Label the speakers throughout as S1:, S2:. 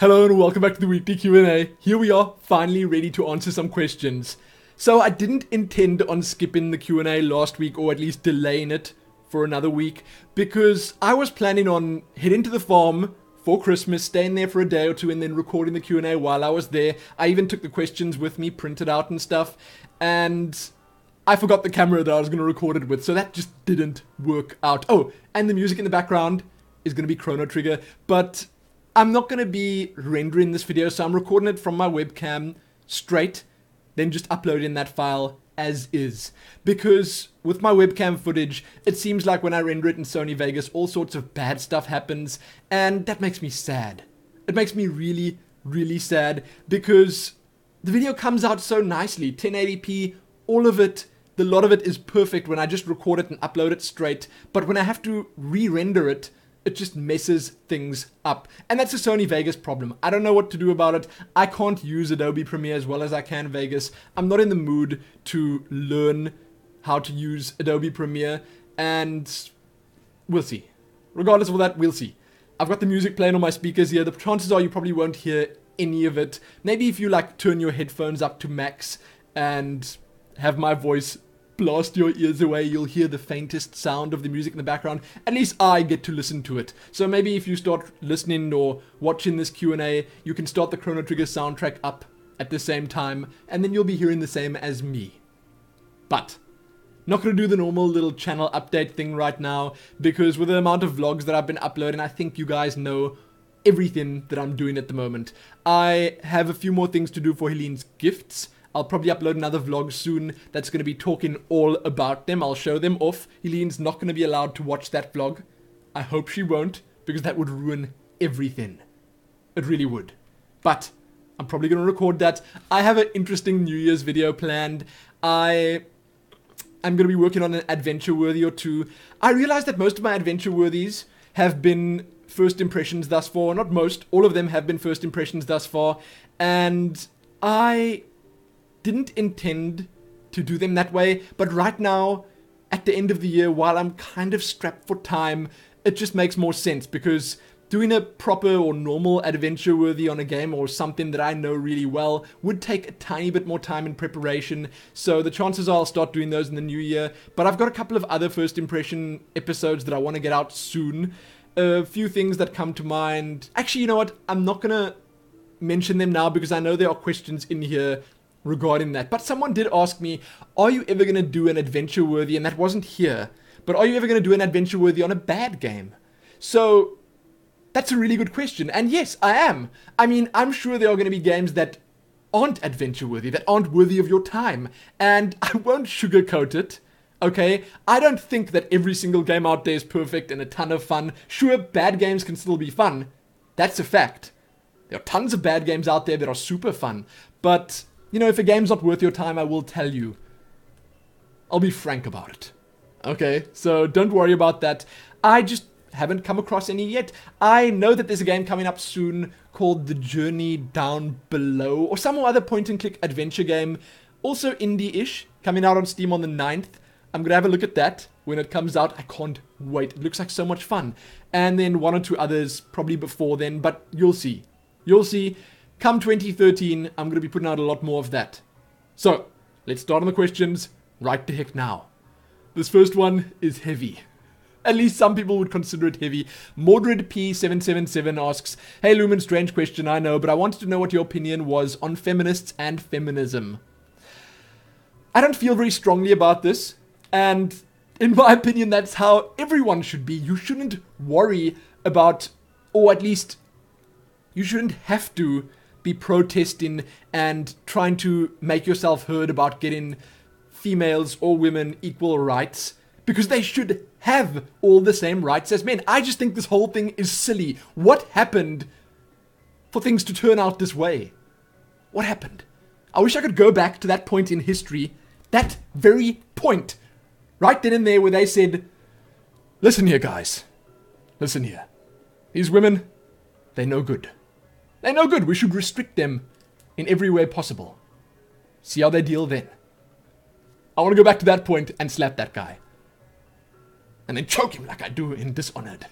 S1: Hello and welcome back to the weekly Q&A. Here we are, finally ready to answer some questions. So I didn't intend on skipping the Q&A last week, or at least delaying it for another week, because I was planning on heading to the farm for Christmas, staying there for a day or two, and then recording the Q&A while I was there. I even took the questions with me, printed out and stuff, and I forgot the camera that I was going to record it with, so that just didn't work out. Oh, and the music in the background is going to be Chrono Trigger, but I'm not going to be rendering this video, so I'm recording it from my webcam straight, then just uploading that file as is. Because with my webcam footage, it seems like when I render it in Sony Vegas, all sorts of bad stuff happens, and that makes me sad. It makes me really, really sad, because the video comes out so nicely, 1080p, all of it. A lot of it is perfect when I just record it and upload it straight, but when I have to re-render it, it just messes things up. And that's a Sony Vegas problem. I don't know what to do about it. I can't use Adobe Premiere as well as I can Vegas. I'm not in the mood to learn how to use Adobe Premiere, and we'll see. Regardless of all that, we'll see. I've got the music playing on my speakers here. The chances are you probably won't hear any of it. Maybe if you like turn your headphones up to max and have my voice blast your ears away, you'll hear the faintest sound of the music in the background. At least I get to listen to it. So maybe if you start listening or watching this Q&A, you can start the Chrono Trigger soundtrack up at the same time, and then you'll be hearing the same as me. But not going to do the normal little channel update thing right now, because with the amount of vlogs that I've been uploading, I think you guys know everything that I'm doing at the moment. I have a few more things to do for Helene's gifts. I'll probably upload another vlog soon that's going to be talking all about them. I'll show them off. Helene's not going to be allowed to watch that vlog. I hope she won't, because that would ruin everything. It really would. But I'm probably going to record that. I have an interesting New Year's video planned. I'm going to be working on an adventure worthy or two. I realized that most of my adventure worthies have been first impressions thus far. Not most, all of them have been first impressions thus far. And I didn't intend to do them that way, but right now, at the end of the year, while I'm kind of strapped for time, it just makes more sense, because doing a proper or normal adventure worthy on a game or something that I know really well would take a tiny bit more time in preparation, so the chances are I'll start doing those in the new year. But I've got a couple of other first impression episodes that I want to get out soon. A few things that come to mind. Actually, you know what? I'm not gonna mention them now, because I know there are questions in here regarding that. But someone did ask me, are you ever going to do an adventure worthy, and that wasn't here, but are you ever going to do an adventure worthy on a bad game? So that's a really good question, and yes, I am. I mean, I'm sure there are going to be games that aren't adventure worthy, that aren't worthy of your time, and I won't sugarcoat it. Okay, I don't think that every single game out there is perfect and a ton of fun. Sure, bad games can still be fun. That's a fact. There are tons of bad games out there that are super fun, but you know, if a game's not worth your time, I will tell you. I'll be frank about it. Okay, so don't worry about that. I just haven't come across any yet. I know that there's a game coming up soon called The Journey Down Below, or some other point-and-click adventure game, also indie-ish, coming out on Steam on the 9th. I'm gonna have a look at that when it comes out. I can't wait. It looks like so much fun. And then one or two others probably before then, but you'll see. You'll see. Come 2013, I'm going to be putting out a lot more of that. So, let's start on the questions right the heck now. This first one is heavy. At least some people would consider it heavy. Mordred P777 asks, hey Lumin, strange question, I know, but I wanted to know what your opinion was on feminists and feminism. I don't feel very strongly about this, and in my opinion, that's how everyone should be. You shouldn't worry about, or at least, you shouldn't have to be protesting and trying to make yourself heard about getting females or women equal rights, because they should have all the same rights as men. I just think this whole thing is silly. What happened for things to turn out this way? What happened? I wish I could go back to that point in history, that very point, right then and there, where they said, listen here guys, listen here, these women, they're no good. They're no good. We should restrict them in every way possible. See how they deal then. I want to go back to that point and slap that guy. And then choke him like I do in Dishonored.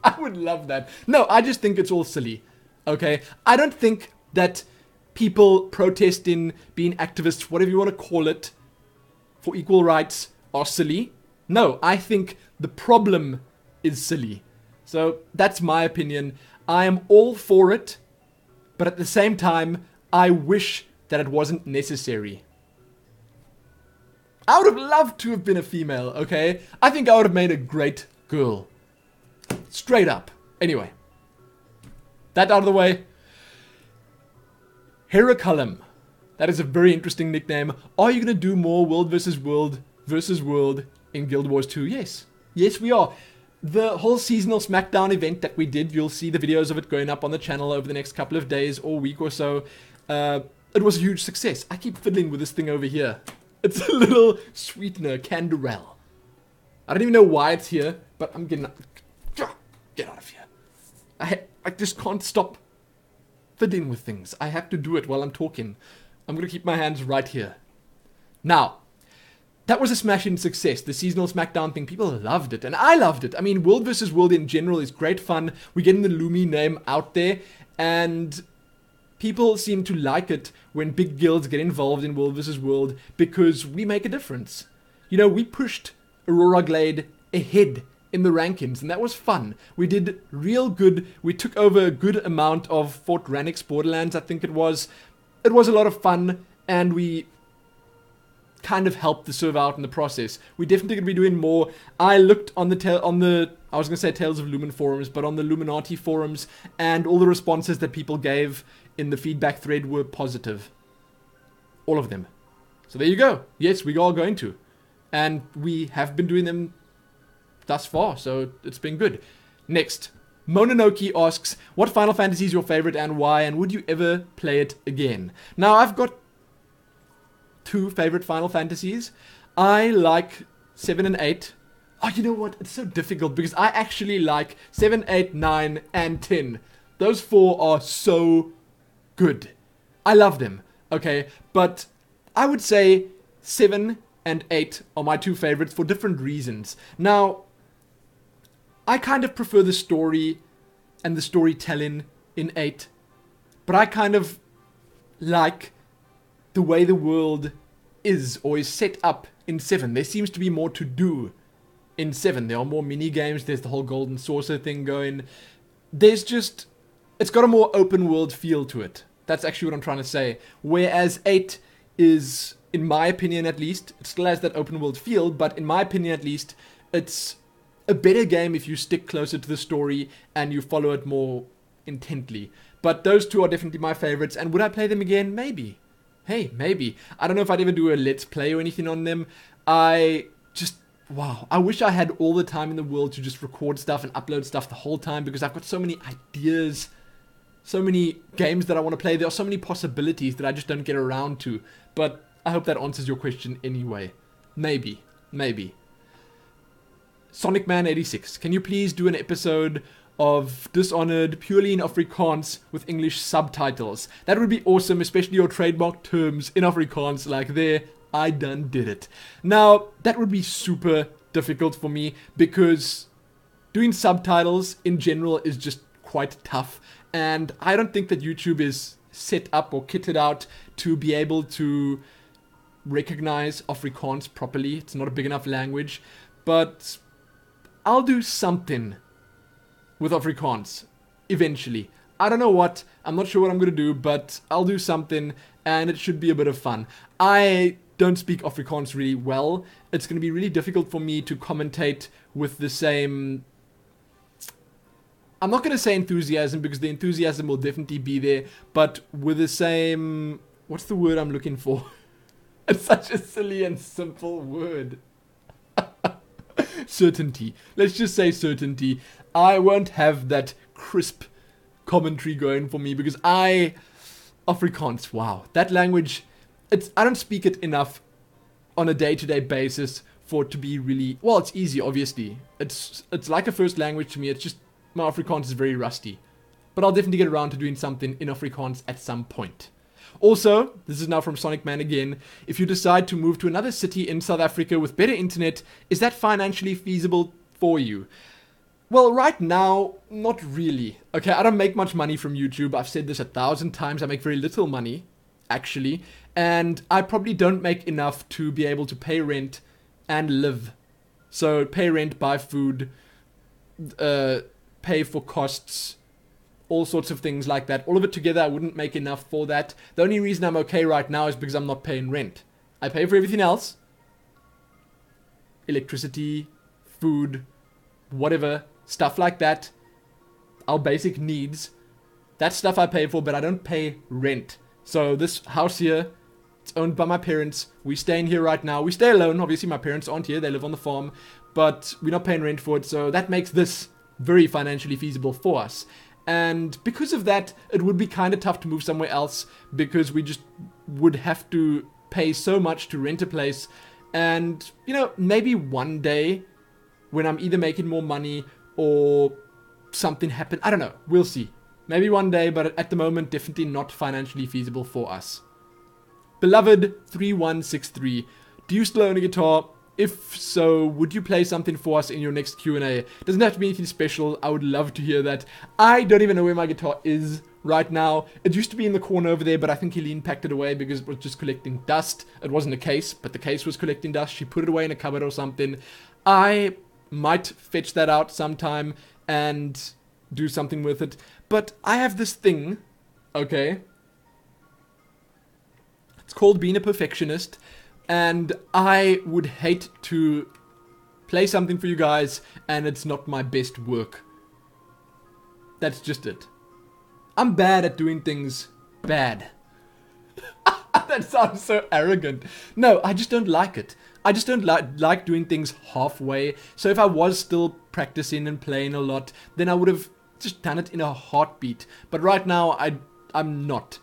S1: I would love that. No, I just think it's all silly. okay? I don't think that people protesting, being activists, whatever you want to call it, for equal rights are silly. No, I think the problem is silly. So that's my opinion. I am all for it, but at the same time, I wish that it wasn't necessary. I would have loved to have been a female, okay? I think I would have made a great girl. Straight up. Anyway. That out of the way. Hercullum. That is a very interesting nickname. Are you going to do more World versus World in Guild Wars 2? Yes. Yes, we are. The whole seasonal SmackDown event that we did, you'll see the videos of it going up on the channel over the next couple of days or week or so. It was a huge success. I keep fiddling with this thing over here. It's a little sweetener, Canderel. I don't even know why it's here, but I'm getting... Get out of here. I just can't stop fiddling with things. I have to do it while I'm talking. I'm going to keep my hands right here. Now, that was a smashing success. The seasonal SmackDown thing, people loved it, and I loved it. I mean, World vs. World in general is great fun. We're getting the Lumin name out there, and people seem to like it when big guilds get involved in World vs. World because we make a difference. You know, we pushed Aurora Glade ahead in the rankings, and that was fun. We did real good. We took over a good amount of Fort Ranix Borderlands, I think it was. It was a lot of fun, and we kind of helped the server out in the process. We definitely going to be doing more. I looked on the I was going to say Tales of Lumin forums, but on the Illuminati forums, and all the responses that people gave in the feedback thread were positive. All of them. So there you go. Yes, we are going to. And we have been doing them thus far, so it's been good. Next, Mononoke asks, what Final Fantasy is your favorite and why, and would you ever play it again? Now, I've got 2 favorite Final Fantasies. I like 7 and 8. Oh, you know what? It's so difficult because I actually like 7, 8, 9, and 10. Those 4 are so good. I love them, okay? But I would say 7 and 8 are my 2 favorites for different reasons. Now, I kind of prefer the story and the storytelling in 8, but I kind of like the way the world is or is set up in 7. There seems to be more to do in 7. There are more mini games. There's the whole golden saucer thing going. There's just, it's got a more open world feel to it. That's actually what I'm trying to say. Whereas 8 is, in my opinion at least, it still has that open world feel, but in my opinion at least, it's a better game if you stick closer to the story and you follow it more intently. But those 2 are definitely my favorites, and would I play them again? Maybe. Hey, maybe. I don't know if I'd ever do a let's play or anything on them. Wow. I wish I had all the time in the world to just record stuff and upload stuff the whole time, because I've got so many ideas, so many games that I want to play. There are so many possibilities that I just don't get around to. But I hope that answers your question anyway. Maybe. Sonic Man 86, can you please do an episode of Dishonored purely in Afrikaans with English subtitles? That would be awesome, especially your trademark terms in Afrikaans like there. I done did it. Now, that would be super difficult for me because doing subtitles in general is just quite tough, and I don't think that YouTube is set up or kitted out to be able to recognize Afrikaans properly. It's not a big enough language, but I'll do something with Afrikaans eventually. I don't know what, I'm not sure what I'm going to do, but I'll do something, and it should be a bit of fun. I don't speak Afrikaans really well. It's going to be really difficult for me to commentate with the same, I'm not going to say enthusiasm, because the enthusiasm will definitely be there, but with the same, what's the word I'm looking for? It's such a silly and simple word. Certainty. Let's just say certainty. I won't have that crisp commentary going for me because Afrikaans, wow. That language, I don't speak it enough on a day-to-day basis for it to be really, well, it's easy, obviously. It's like a first language to me. It's just, my Afrikaans is very rusty. But I'll definitely get around to doing something in Afrikaans at some point. Also, this is now from Sonic Man again, if you decide to move to another city in South Africa with better internet, is that financially feasible for you? Well, right now, not really. Okay, I don't make much money from YouTube. I've said this 1,000 times. I make very little money, actually. And I probably don't make enough to be able to pay rent and live. So pay rent, buy food, pay for costs, all sorts of things like that. All of it together, I wouldn't make enough for that. The only reason I'm okay right now is because I'm not paying rent. I pay for everything else. Electricity, food, whatever, stuff like that. Our basic needs. That stuff I pay for, but I don't pay rent. So this house here, it's owned by my parents. We stay in here right now. We stay alone. Obviously, my parents aren't here. They live on the farm. But we're not paying rent for it. So that makes this very financially feasible for us. And because of that, it would be kind of tough to move somewhere else. Because we just would have to pay so much to rent a place. And, you know, maybe one day when I'm either making more money or something happen. I don't know. We'll see. Maybe one day, but at the moment, definitely not financially feasible for us. Beloved3163, do you still own a guitar? If so, would you play something for us in your next Q&A? Doesn't have to be anything special. I would love to hear that. I don't even know where my guitar is right now. It used to be in the corner over there, but I think Helene packed it away because it was just collecting dust. It wasn't a case, but the case was collecting dust. She put it away in a cupboard or something. I might fetch that out sometime and do something with it. But I have this thing, okay? It's called being a perfectionist. And I would hate to play something for you guys and it's not my best work. That's just it. I'm bad at doing things bad. That sounds so arrogant. No, I just don't like it. I just don't like doing things halfway. So if I was still practicing and playing a lot, then I would have just done it in a heartbeat. But right now, I'm not.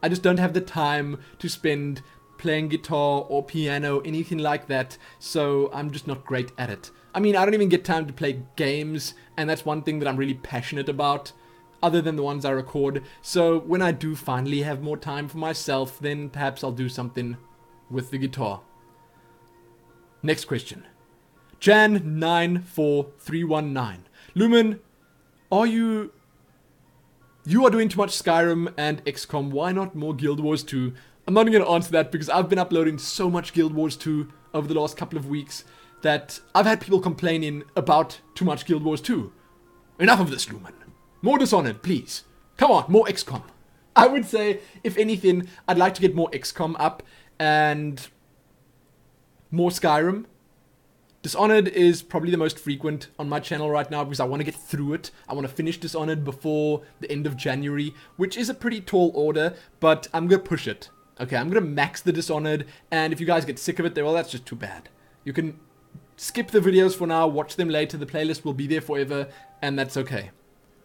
S1: I just don't have the time to spend playing guitar or piano, anything like that. So I'm just not great at it. I mean, I don't even get time to play games, and that's one thing that I'm really passionate about, other than the ones I record. So when I do finally have more time for myself, then perhaps I'll do something with the guitar. Next question. Jan94319. Lumin, you are doing too much Skyrim and XCOM. Why not more Guild Wars 2? I'm not going to answer that because I've been uploading so much Guild Wars 2 over the last couple of weeks that I've had people complaining about too much Guild Wars 2. Enough of this, Lumin. More Dishonored, please. Come on, more XCOM. I would say, if anything, I'd like to get more XCOM up and more Skyrim. Dishonored is probably the most frequent on my channel right now because I want to get through it. I want to finish Dishonored before the end of January, which is a pretty tall order, but I'm going to push it. Okay, I'm going to max the Dishonored, and if you guys get sick of it, well, that's just too bad. You can skip the videos for now, watch them later. The playlist will be there forever, and that's okay.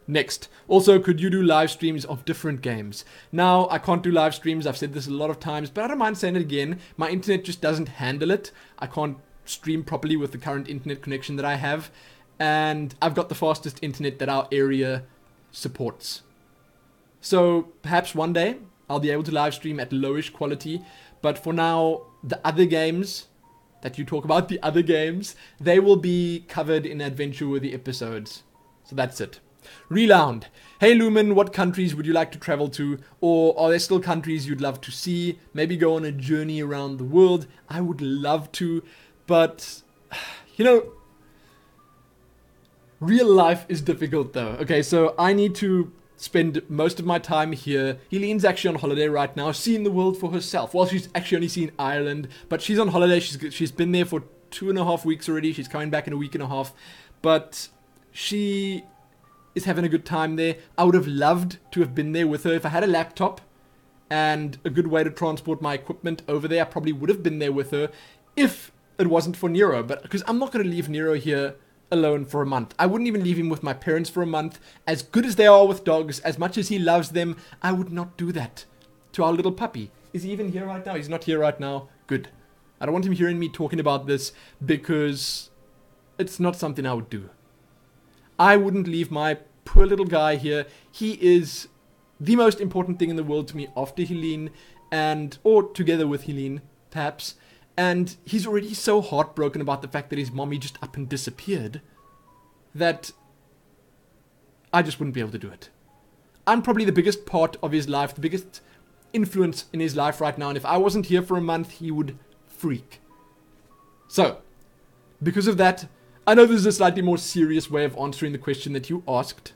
S1: Next. Also, could you do live streams of different games? Now, I can't do live streams. I've said this a lot of times, but I don't mind saying it again. My internet just doesn't handle it. I can't stream properly with the current internet connection that I have, and I've got the fastest internet that our area supports. So, perhaps one day, I'll be able to live stream at lowish quality, but for now, the other games that you talk about, the other games, they will be covered in adventure-worthy episodes. So that's it. Relound. Hey Lumin, what countries would you like to travel to? Or are there still countries you'd love to see? Maybe go on a journey around the world? I would love to, but, you know, real life is difficult though. Okay, so I need to spend most of my time here. Helene's actually on holiday right now, seeing the world for herself. Well, she's actually only seen Ireland, but she's on holiday. She's been there for 2.5 weeks already. She's coming back in a week and a half, but she is having a good time there. I would have loved to have been there with her. If I had a laptop and a good way to transport my equipment over there, I probably would have been there with her if it wasn't for Nero. But because I'm not going to leave Nero here alone for a month. I wouldn't even leave him with my parents for a month. As good as they are with dogs, as much as he loves them, I would not do that to our little puppy. Is he even here right now? He's not here right now. Good. I don't want him hearing me talking about this because it's not something I would do. I wouldn't leave my poor little guy here. He is the most important thing in the world to me after Helene, or together with Helene, perhaps. And he's already so heartbroken about the fact that his mommy just up and disappeared that I just wouldn't be able to do it. I'm probably the biggest part of his life, the biggest influence in his life right now, and if I wasn't here for a month, he would freak. So, because of that, I know this is a slightly more serious way of answering the question that you asked,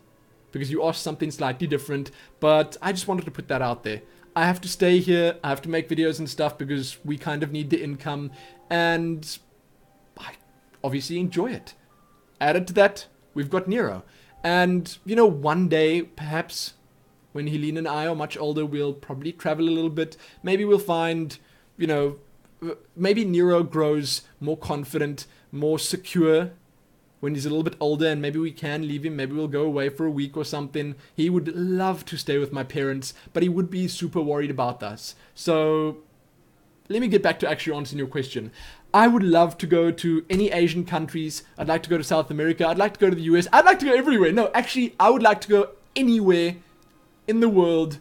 S1: because you asked something slightly different, but I just wanted to put that out there. I have to stay here, I have to make videos and stuff because we kind of need the income, and I obviously enjoy it. Added to that, we've got Nero. And, you know, one day, perhaps, when Helene and I are much older, we'll probably travel a little bit. Maybe we'll find, you know, maybe Nero grows more confident, more secure when he's a little bit older, and maybe we can leave him. Maybe we'll go away for a week or something. He would love to stay with my parents, but he would be super worried about us. So let me get back to actually answering your question. I would love to go to any Asian countries. I'd like to go to South America. I'd like to go to the US. I'd like to go everywhere. No, actually, I would like to go anywhere in the world.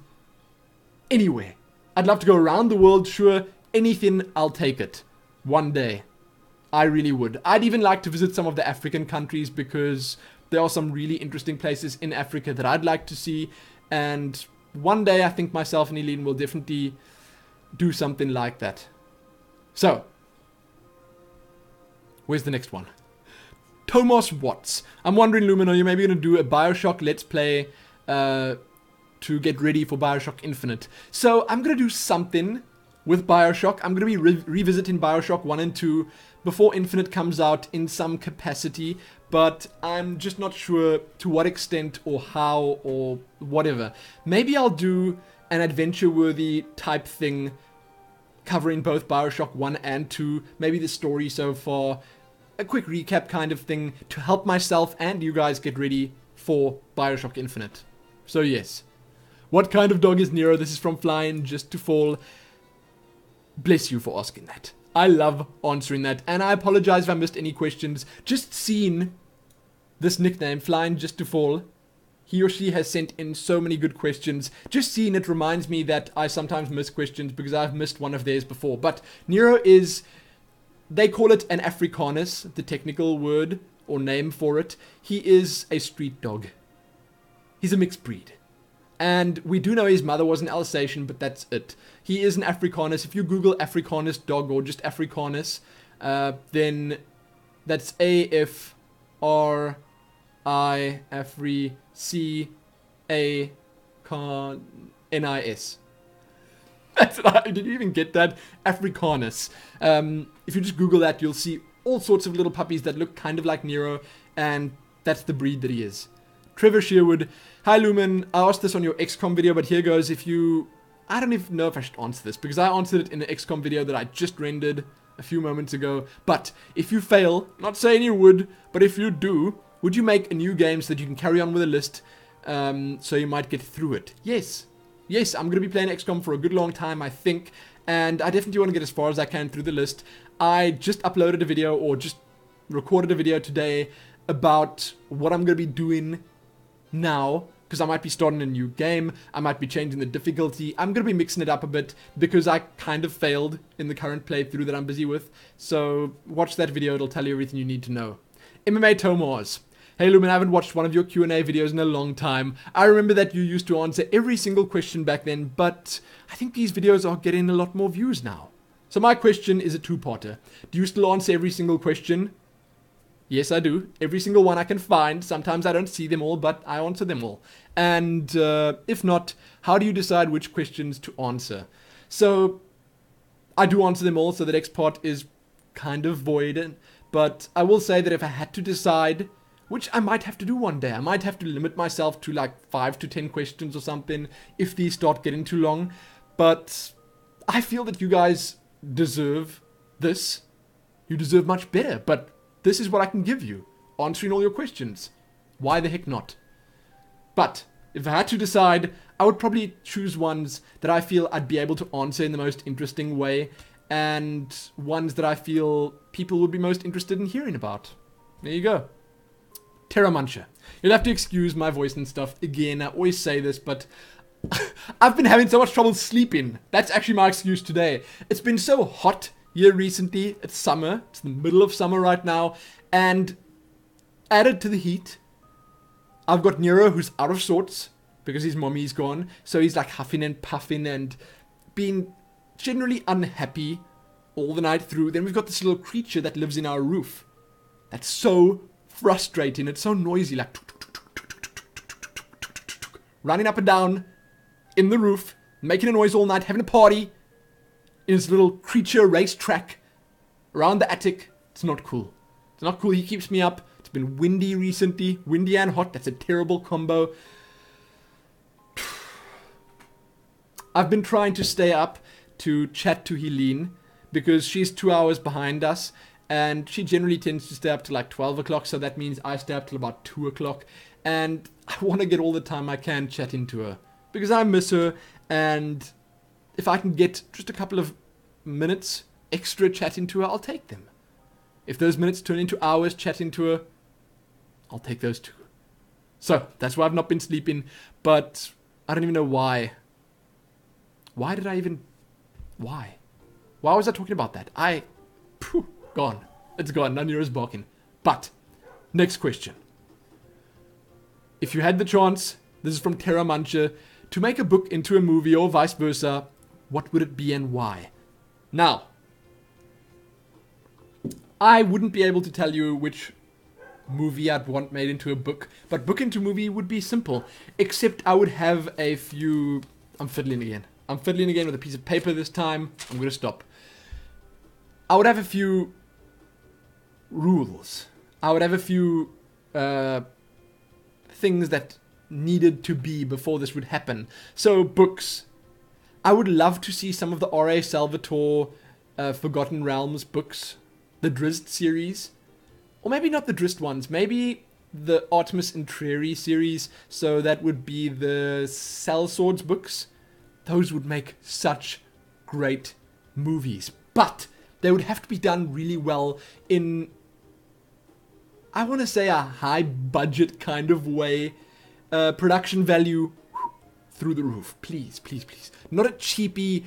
S1: Anywhere. I'd love to go around the world, sure. Anything, I'll take it. One day. I really would. I'd even like to visit some of the African countries because there are some really interesting places in Africa that I'd like to see. And one day, I think myself and Eileen will definitely do something like that. So, where's the next one? Thomas Watts. I'm wondering, Lumin, are you maybe going to do a Bioshock Let's Play to get ready for Bioshock Infinite? So, I'm going to do something with Bioshock. I'm going to be revisiting Bioshock 1 and 2 before Infinite comes out in some capacity, but I'm just not sure to what extent or how or whatever. Maybe I'll do an adventure-worthy type thing covering both Bioshock 1 and 2, maybe the story so far, a quick recap kind of thing to help myself and you guys get ready for Bioshock Infinite. So yes. What kind of dog is Nero? This is from Flying Just to Fall. Bless you for asking that. I love answering that, and I apologize if I missed any questions. Just seeing this nickname, Flying Just to Fall, he or she has sent in so many good questions. Just seeing it reminds me that I sometimes miss questions because I've missed one of theirs before. But Nero is, they call it an Africanus, the technical word or name for it. He is a street dog. He's a mixed breed. And we do know his mother was an Alsatian, but that's it. He is an Africanus. If you Google Africanus dog or just Africanus, then that's AFRI CANIS. That's it. I didn't even get that. Africanus. If you just Google that, you'll see all sorts of little puppies that look kind of like Nero, and that's the breed that he is. Trevor Sherwood. Hi Lumin, I asked this on your XCOM video, but here goes. If you... I don't even know if I should answer this, because I answered it in an XCOM video that I just rendered a few moments ago. But if you fail, not saying you would, but if you do, would you make a new game so that you can carry on with a list, so you might get through it? Yes. Yes, I'm going to be playing XCOM for a good long time, I think, and I definitely want to get as far as I can through the list. I just uploaded a video, or just recorded a video today, about what I'm going to be doing now, because I might be starting a new game, I might be changing the difficulty, I'm going to be mixing it up a bit, because I kind of failed in the current playthrough that I'm busy with, so watch that video, it'll tell you everything you need to know. MMA Tomars. Hey Lumin, I haven't watched one of your Q&A videos in a long time. I remember that you used to answer every single question back then, but I think these videos are getting a lot more views now. So my question is a two-parter. Do you still answer every single question? Yes, I do. Every single one I can find. Sometimes I don't see them all, but I answer them all. And if not, how do you decide which questions to answer? So, I do answer them all, so the next part is kind of void. But I will say that if I had to decide, which I might have to do one day, I might have to limit myself to like 5 to 10 questions or something if these start getting too long. But I feel that you guys deserve this. You deserve much better, but this is what I can give you, answering all your questions. Why the heck not? But if I had to decide, I would probably choose ones that I feel I'd be able to answer in the most interesting way, and ones that I feel people would be most interested in hearing about. There you go. Terra Muncher. You'll have to excuse my voice and stuff again. I always say this, but I've been having so much trouble sleeping. That's actually my excuse today. It's been so hot here recently. It's summer. It's the middle of summer right now. And added to the heat, I've got Nero, who's out of sorts because his mommy's gone. So he's like huffing and puffing and being generally unhappy all the night through. Then we've got this little creature that lives in our roof. That's so frustrating. It's so noisy, like running up and down in the roof, making a noise all night, having a party in his little creature racetrack around the attic. It's not cool. It's not cool. He keeps me up. It's been windy recently. Windy and hot. That's a terrible combo. I've been trying to stay up to chat to Helene because she's 2 hours behind us. And she generally tends to stay up till like 12 o'clock. So that means I stay up till about 2 o'clock. And I want to get all the time I can chatting to her. Because I miss her. And if I can get just a couple of minutes extra chatting to her, I'll take them. If those minutes turn into hours chatting to her, I'll take those too. So that's why I've not been sleeping. But I don't even know why. Why did I even... Why? Why was I talking about that? Gone. It's gone. Now Nero's barking. But, next question. If you had the chance, this is from Terra Mancha, to make a book into a movie or vice versa, what would it be and why? Now, I wouldn't be able to tell you which movie I'd want made into a book, but book into movie would be simple, except I would have a few... I'm fiddling again. I'm fiddling again with a piece of paper this time. I'm going to stop. I would have a few rules. I would have a few things that needed to be before this would happen. So, books. I would love to see some of the R.A. Salvatore Forgotten Realms books. The Drizzt series. Or maybe not the Drizzt ones. Maybe the Artemis Entreri series. So that would be the Sellswords books. Those would make such great movies. But they would have to be done really well in, I want to say, a high budget kind of way. Production value through the roof. Please, please, please. Not a cheapy,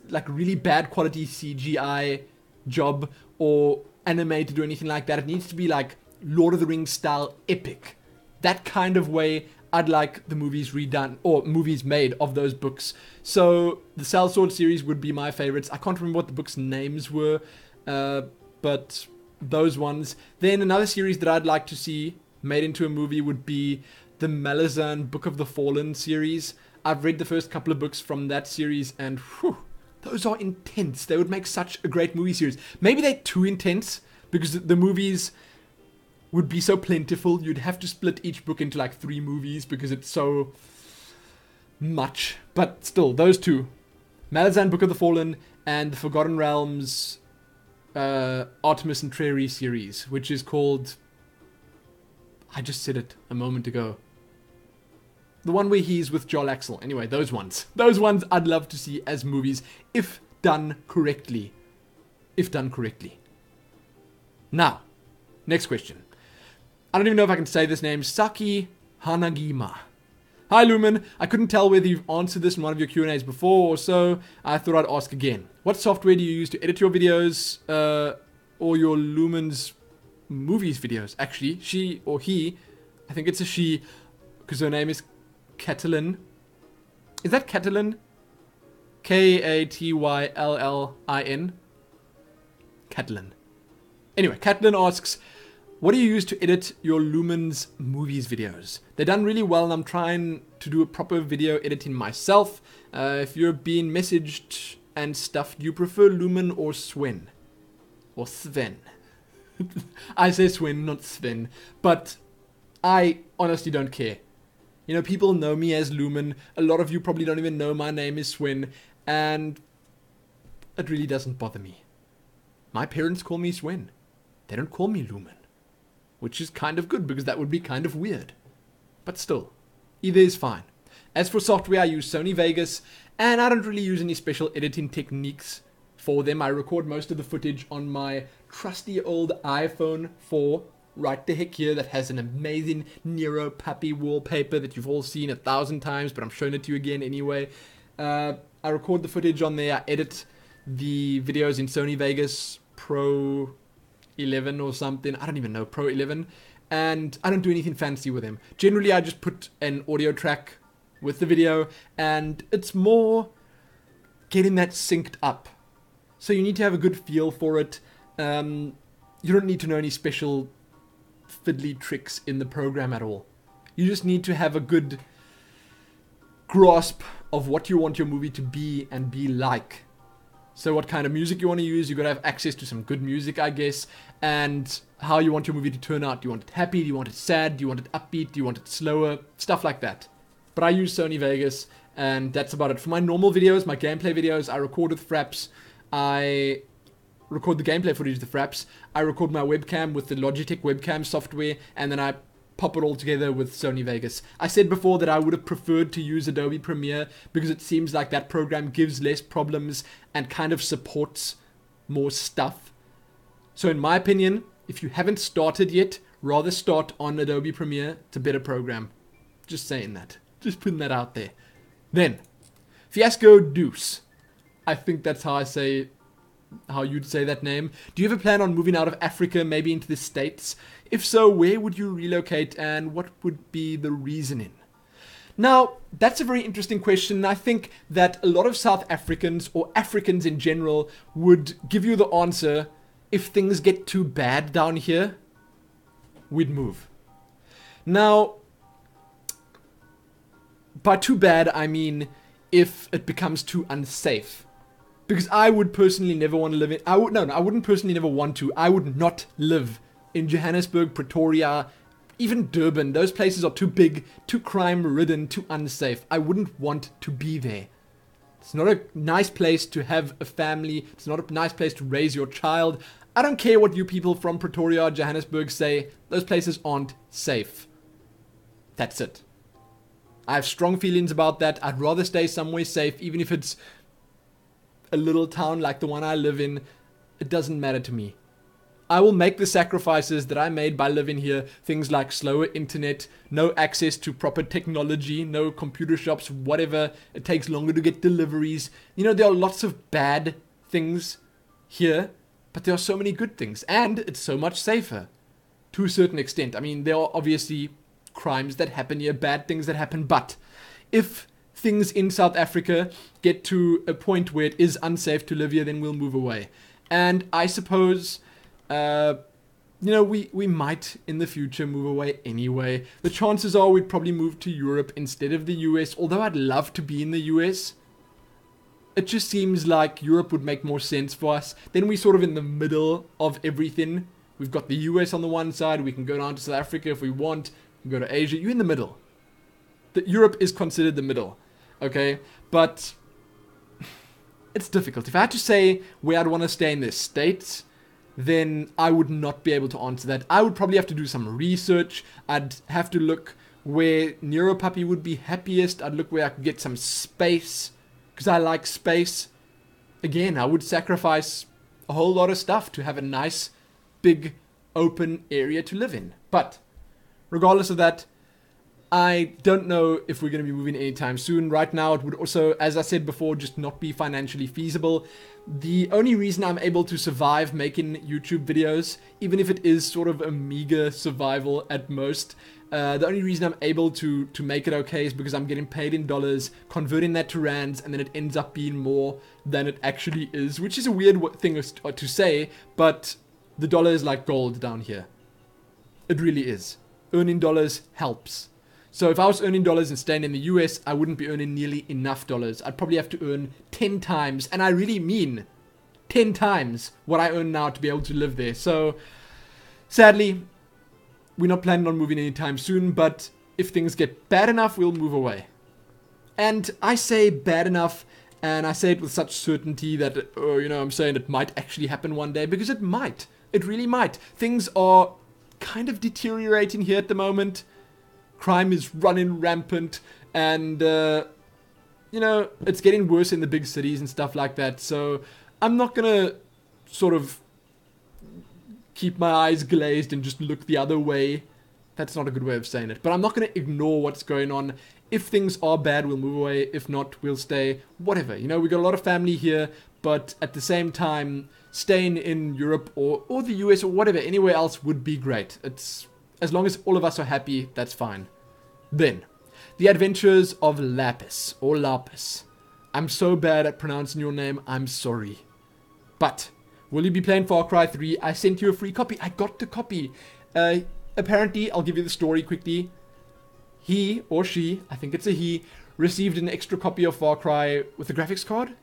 S1: like really bad quality CGI job or animated or anything like that. It needs to be like Lord of the Rings style epic. That kind of way I'd like the movies redone or movies made of those books. So the Sellsword series would be my favorites. I can't remember what the books' names were, but those ones. Then another series that I'd like to see made into a movie would be the Malazan Book of the Fallen series. I've read the first couple of books from that series and whew, those are intense. They would make such a great movie series. Maybe they're too intense because the movies would be so plentiful. You'd have to split each book into like 3 movies because it's so much. But still, those two. Malazan Book of the Fallen and the Forgotten Realms Artemis Entreri series, which is called... I just said it a moment ago. The one where he's with Joel Axel. Anyway, those ones. Those ones I'd love to see as movies if done correctly. If done correctly. Now, next question. I don't even know if I can say this name. Saki Hanagima. Hi Lumin. I couldn't tell whether you've answered this in one of your Q&As before or so. I thought I'd ask again. What software do you use to edit your videos or your Lumin's movies videos? Actually, she or he, I think it's a she because her name is Catalin. Is that Catalin? Katyllin? Catalin. Anyway, Catalin asks, what do you use to edit your Lumin's movies videos? They're done really well and I'm trying to do a proper video editing myself. If you're being messaged and stuff, do you prefer Lumin or Sven? Or Sven? I say Sven, not Sven. But I honestly don't care. You know, people know me as Lumin. A lot of you probably don't even know my name is Sven. And it really doesn't bother me. My parents call me Sven. They don't call me Lumin. Which is kind of good because that would be kind of weird. But still, either is fine. As for software, I use Sony Vegas. And I don't really use any special editing techniques for them. I record most of the footage on my trusty old iPhone 4 right the heck here that has an amazing Nero puppy wallpaper that you've all seen 1,000 times, but I'm showing it to you again anyway. I record the footage on there. I edit the videos in Sony Vegas Pro 11 or something. I don't even know. Pro 11. and I don't do anything fancy with them. Generally, I just put an audio track with the video, and it's more getting that synced up. So you need to have a good feel for it. You don't need to know any special fiddly tricks in the program at all. You just need to have a good grasp of what you want your movie to be and be like. So what kind of music you want to use, you got to have access to some good music, I guess, and how you want your movie to turn out. Do you want it happy? Do you want it sad? Do you want it upbeat? Do you want it slower? Stuff like that. But I use Sony Vegas, and that's about it. For my normal videos, my gameplay videos, I record with Fraps. I record the gameplay footage with the Fraps. I record my webcam with the Logitech webcam software, and then I pop it all together with Sony Vegas. I said before that I would have preferred to use Adobe Premiere because it seems like that program gives less problems and kind of supports more stuff. So in my opinion, if you haven't started yet, rather start on Adobe Premiere. It's a better program. Just saying that. Just putting that out there. Then, Fiasco Deuce. I think that's how you'd say that name. Do you have a plan on moving out of Africa, maybe into the States? If so, where would you relocate and what would be the reasoning? Now, that's a very interesting question. I think that a lot of South Africans, or Africans in general, would give you the answer, if things get too bad down here, we'd move. Now, by too bad, I mean if it becomes too unsafe. Because I would personally never want to live in... I wouldn't personally never want to. I would not live in Johannesburg, Pretoria, even Durban. Those places are too big, too crime-ridden, too unsafe. I wouldn't want to be there. It's not a nice place to have a family. It's not a nice place to raise your child. I don't care what you people from Pretoria or Johannesburg say. Those places aren't safe. That's it. I have strong feelings about that. I'd rather stay somewhere safe, even if it's a little town like the one I live in. It doesn't matter to me. I will make the sacrifices that I made by living here. Things like slower internet, no access to proper technology, no computer shops, whatever. It takes longer to get deliveries. You know, there are lots of bad things here, but there are so many good things. And it's so much safer to a certain extent. I mean, there are obviously crimes that happen here, bad things that happen. But if things in South Africa get to a point where it is unsafe to live here, then we'll move away. And I suppose... we might in the future move away anyway. The chances are we'd probably move to Europe instead of the US, although I'd love to be in the US. It just seems like Europe would make more sense for us. Then we're sort of in the middle of everything. We've got the US on the one side, we can go down to South Africa if we want, we can go to Asia. You're in the middle. Europe is considered the middle, okay? But it's difficult. If I had to say where I'd want to stay in the States, then I would not be able to answer that. I would probably have to do some research. I'd have to look where Nero Puppy would be happiest. I'd look where I could get some space, because I like space. Again, I would sacrifice a whole lot of stuff to have a nice, big, open area to live in. But regardless of that, I don't know if we're going to be moving anytime soon. Right now, it would also, as I said before, just not be financially feasible. The only reason I'm able to survive making YouTube videos, even if it is sort of a meager survival at most, the only reason I'm able to make it okay is because I'm getting paid in dollars, converting that to rands, and then it ends up being more than it actually is, which is a weird thing to say, but the dollar is like gold down here. It really is. Earning dollars helps. So if I was earning dollars and staying in the US, I wouldn't be earning nearly enough dollars. I'd probably have to earn 10 times, and I really mean 10 times what I earn now to be able to live there. So sadly, we're not planning on moving anytime soon, but if things get bad enough, we'll move away. And I say bad enough, and I say it with such certainty that, I'm saying it might actually happen one day, because it might. It really might. Things are kind of deteriorating here at the moment. Crime is running rampant, and, it's getting worse in the big cities and stuff like that. So I'm not going to sort of keep my eyes glazed and just look the other way. That's not a good way of saying it. But I'm not going to ignore what's going on. If things are bad, we'll move away. If not, we'll stay. Whatever. We got a lot of family here, but at the same time, staying in Europe or the US or whatever, anywhere else would be great. It's as long as all of us are happy, that's fine. Then, The Adventures of Lapis, or Lapis. I'm so bad at pronouncing your name, I'm sorry. But, will you be playing Far Cry 3? I sent you a free copy. I got the copy. Apparently, I'll give you the story quickly. He, or she, I think it's a he, received an extra copy of Far Cry with a graphics card?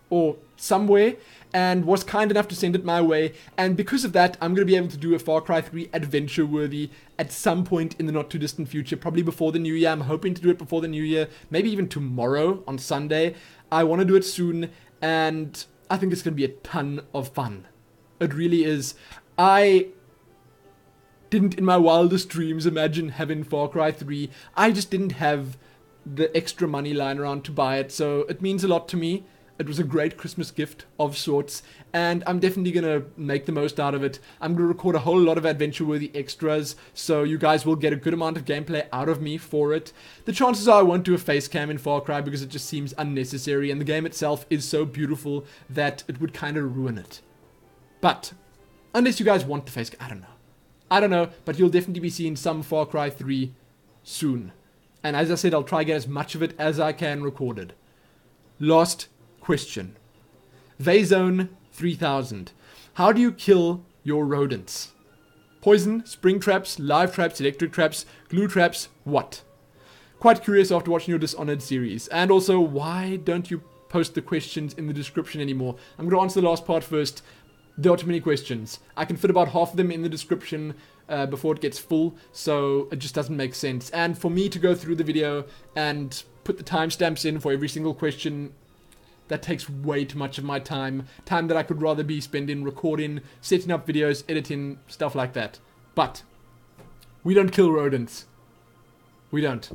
S1: Or somewhere, and was kind enough to send it my way, and because of that, I'm going to be able to do a Far Cry 3 adventure worthy at some point in the not too distant future, probably before the new year. I'm hoping to do it before the new year, maybe even tomorrow on Sunday. I want to do it soon, and I think it's going to be a ton of fun. It really is. I didn't in my wildest dreams imagine having Far Cry 3. I just didn't have the extra money lying around to buy it, so it means a lot to me. It was a great Christmas gift of sorts, and I'm definitely going to make the most out of it. I'm going to record a whole lot of adventure-worthy extras, so you guys will get a good amount of gameplay out of me for it. The chances are I won't do a face cam in Far Cry because it just seems unnecessary, and the game itself is so beautiful that it would kind of ruin it. But, unless you guys want the face cam, I don't know, but you'll definitely be seeing some Far Cry 3 soon. And as I said, I'll try to get as much of it as I can recorded. Last question. Vazone 3000. How do you kill your rodents? Poison, spring traps, live traps, electric traps, glue traps, what? Quite curious after watching your Dishonored series. And also, why don't you post the questions in the description anymore? I'm going to answer the last part first. There are too many questions. I can fit about half of them in the description before it gets full, so it just doesn't make sense. And for me to go through the video and put the timestamps in for every single question, that takes way too much of my time. Time that I could rather be spending recording, setting up videos, editing, stuff like that. But we don't kill rodents. We don't.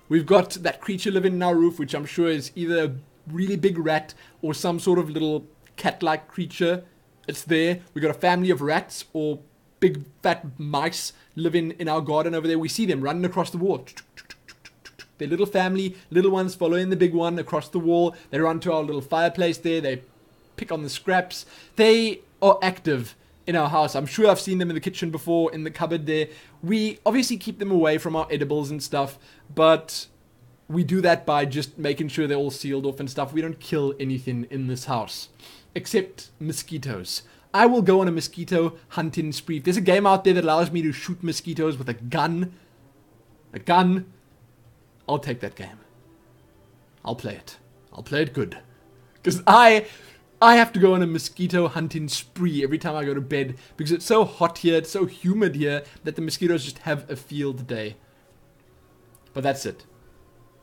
S1: We've got that creature living in our roof, which I'm sure is either a really big rat or some sort of little cat-like creature. It's there. We got a family of rats or big fat mice living in our garden over there. We see them running across the wall. Their little family, little ones following the big one across the wall. They run to our little fireplace there. They pick on the scraps. They are active in our house. I'm sure I've seen them in the kitchen before, in the cupboard there. We obviously keep them away from our edibles and stuff, but we do that by just making sure they're all sealed off and stuff. We don't kill anything in this house, except mosquitoes. I will go on a mosquito hunting spree. If there's a game out there that allows me to shoot mosquitoes with a gun, I'll take that game. I'll play it. I'll play it good. Because I have to go on a mosquito hunting spree every time I go to bed. Because it's so hot here, it's so humid here, that the mosquitoes just have a field day. But that's it.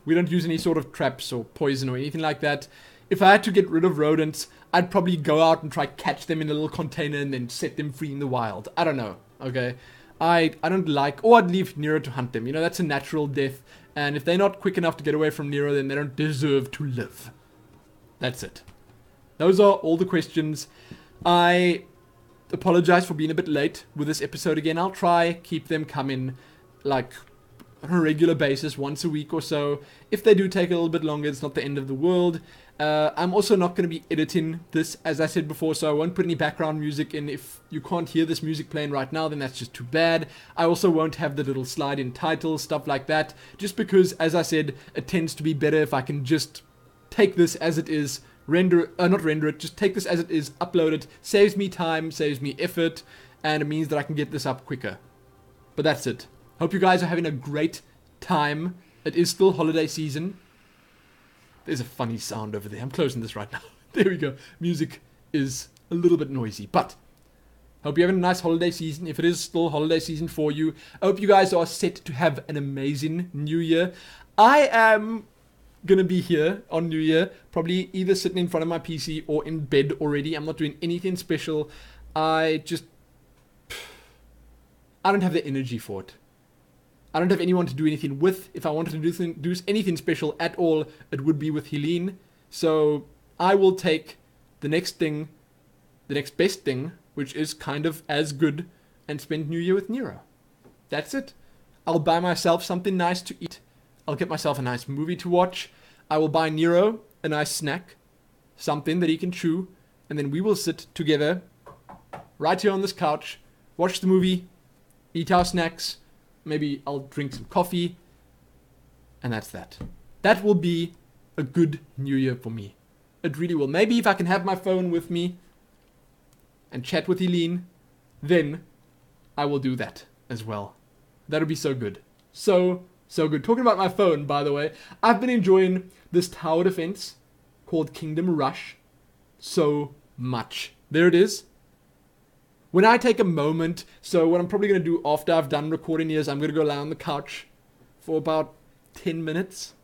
S1: We don't use any sort of traps or poison or anything like that. If I had to get rid of rodents, I'd probably go out and try catch them in a little container and then set them free in the wild. I don't know, okay? I don't like, or I'd leave Nero to hunt them. You know, that's a natural death. And if they're not quick enough to get away from Nero, then they don't deserve to live. That's it. Those are all the questions. I apologize for being a bit late with this episode again. I'll try keep them coming like on a regular basis, once a week or so. If they do take a little bit longer, it's not the end of the world. I'm also not going to be editing this, as I said before, so I won't put any background music in. If you can't hear this music playing right now, then that's just too bad. I also won't have the little slide-in titles, stuff like that, just because, as I said, it tends to be better if I can just take this as it is, just take this as it is, upload it, saves me time, saves me effort, and it means that I can get this up quicker. But that's it. Hope you guys are having a great time. It is still holiday season. There's a funny sound over there. I'm closing this right now. There we go. Music is a little bit noisy, but hope you're having a nice holiday season. If it is still holiday season for you, I hope you guys are set to have an amazing New Year. I am gonna be here on New Year, probably either sitting in front of my PC or in bed already. I'm not doing anything special. I don't have the energy for it. I don't have anyone to do anything with. If I wanted to do anything special at all, it would be with Helene. So I will take the next best thing, which is kind of as good, and spend New Year with Nero. That's it. I'll buy myself something nice to eat. I'll get myself a nice movie to watch. I will buy Nero a nice snack, something that he can chew, and then we will sit together right here on this couch, watch the movie, eat our snacks, maybe I'll drink some coffee, and that's that. That will be a good new year for me. It really will. Maybe if I can have my phone with me and chat with Eileen, then I will do that as well. That'll be so good. So good. Talking about my phone, by the way, I've been enjoying this tower defense called Kingdom Rush so much. There it is. When I take a moment, so what I'm probably going to do after I've done recording here is I'm going to go lie on the couch for about 10 minutes.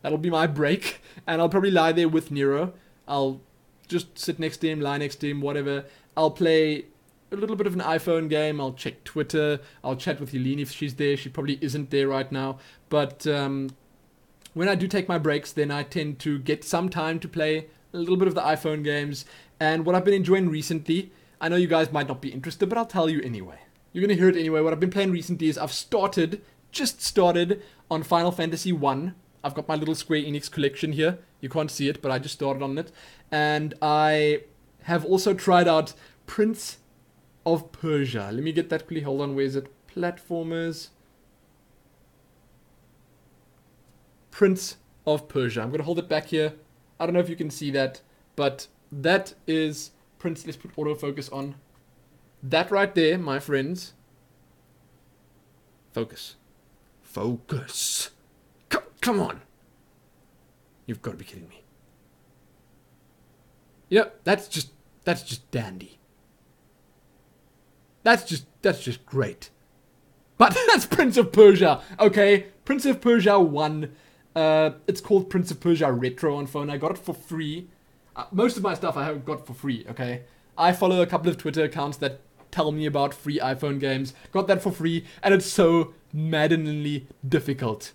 S1: That'll be my break. And I'll probably lie there with Nero. I'll just sit next to him, lie next to him, whatever. I'll play a little bit of an iPhone game. I'll check Twitter. I'll chat with Eileen if she's there. She probably isn't there right now. But when I do take my breaks, then I tend to get some time to play a little bit of the iPhone games. And what I've been enjoying recently, I know you guys might not be interested, but I'll tell you anyway. You're going to hear it anyway. What I've been playing recently is I've just started on Final Fantasy 1. I've got my little Square Enix collection here. You can't see it, but I just started on it. And I have also tried out Prince of Persia. Let me get that quickly. Hold on. Where is it? Platformers. Prince of Persia. I'm going to hold it back here. I don't know if you can see that, but that is Prince. Let's put autofocus on. That right there, my friends. Focus. Focus. Come on. You've got to be kidding me. Yep, that's just dandy. That's just great. But that's Prince of Persia. Okay, Prince of Persia 1. It's called Prince of Persia Retro on phone. I got it for free. Most of my stuff I have got for free, okay? I follow a couple of Twitter accounts that tell me about free iPhone games. Got that for free, and it's so maddeningly difficult.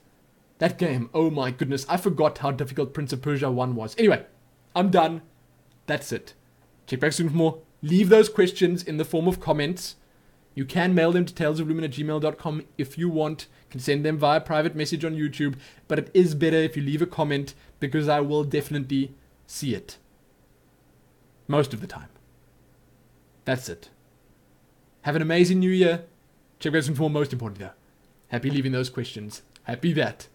S1: That game, oh my goodness, I forgot how difficult Prince of Persia 1 was. Anyway, I'm done. That's it. Check back soon for more. Leave those questions in the form of comments. You can mail them to talesoflumin@gmail.com if you want. You can send them via private message on YouTube. But it is better if you leave a comment because I will definitely see it. Most of the time. That's it. Have an amazing new year. Check back soon for more, most importantly though. Happy leaving those questions. Happy that.